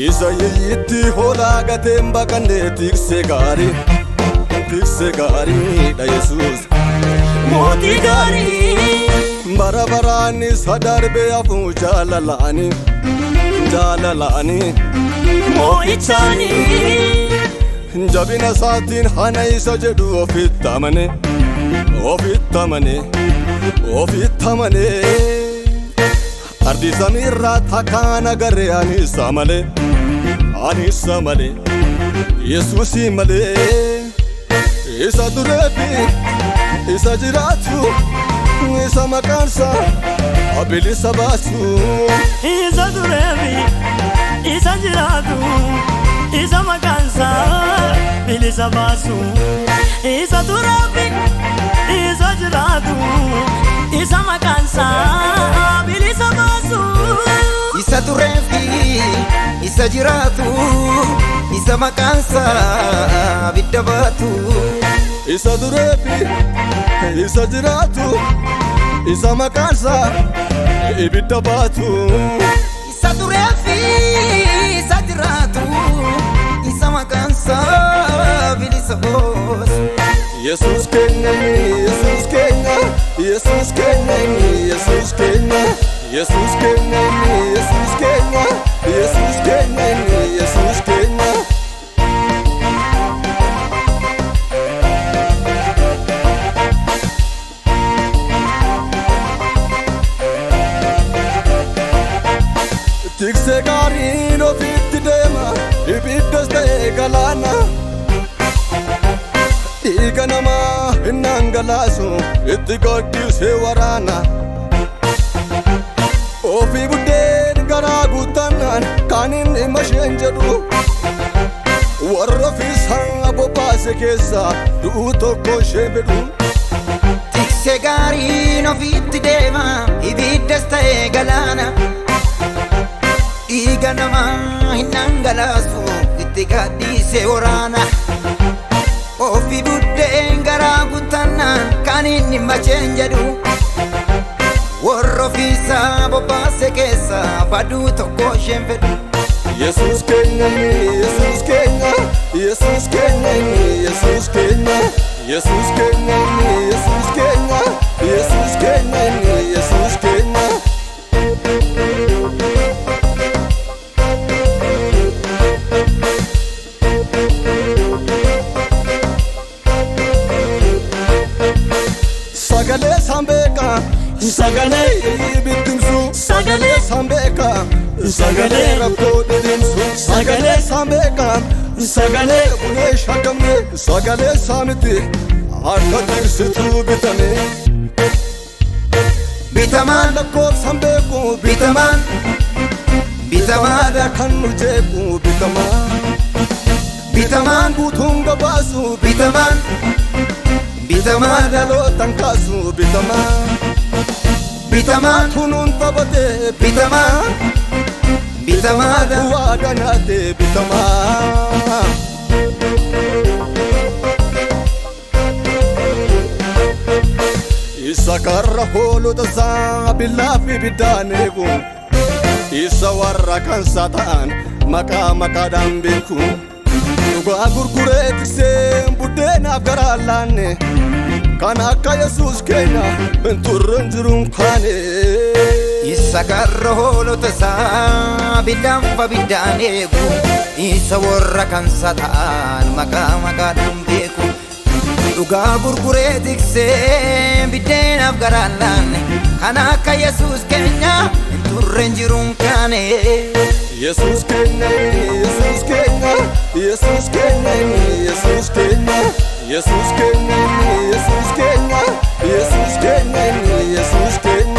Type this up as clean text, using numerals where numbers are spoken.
Isayitti hola gatemba kande tikse gari da Jesus moti gari barabarani sadarbe afu jalalani moichani jabina satin hana isa jedu ofittamane ardi zamirra thakana gare anisa male Yesusi male isa durebi isa jiratu isa makansa abilisa basu isa durebi isa jiratu isa makansa abilisa basu isa durebi isa jiratu isa makansa abilisa basu isa durebi isa jiratu isa makansa bidabatu isa durebi isa jiratu isa makansa bidabatu isa durebi isa jiratu isa makansa bilisabos Jesus Kenya Jesus Kenya Jesus Kenya Jesus Kenya Jesus Kenya Jesus Kenya Jesus Kenya Jesus Kenya tikse gari no fitti dema ibiddas te galana iganama nangalasu itti goddi se warana ofi budden gara gutanan kanin imashenjedu warra fisa bobase kessa du tokko shebedu tikse gari no fitti dema ibiddas te galana iganama nangalasu itti goddi se warana ofi budden gara gutanan kanin imashenjedu warra fisa bobase kessa badu tokko shebedu Jesus Kenya Jesus Kenya Jesus Kenya Jesus Kenya Jesus Kenya Jesus Kenya Jesus Kenya Jesus Kenya sagale sambeka sagale bitimsu sagale sambeka sagale rakko dimsu sagale sambeka sagale bune shakamne sagale samiti arkatir situ bitaman lakko sambeku bitaman da kanu jeku bitaman butunga basu bitaman da lo tankasu bitaman tunun tabate bitaman da waganate bitaman isa karra holo da sa billafi bidanegu isa warra kan satan maka dambeku duga gurguret se budena garalane kana ka Jesus Kenya benturun jurun khane isa karra holo da sa billafi bidanegu isa warra kan satan maka dambeku duga gurguret se budena garalane kana ka Jesus Kenya benturun jurun khane Jesus Kenya Jesus Kenya Jesus Kenya Jesus Kenya Jesus Kenya Jesus Kenya Jesus Kenya Jesus Kenya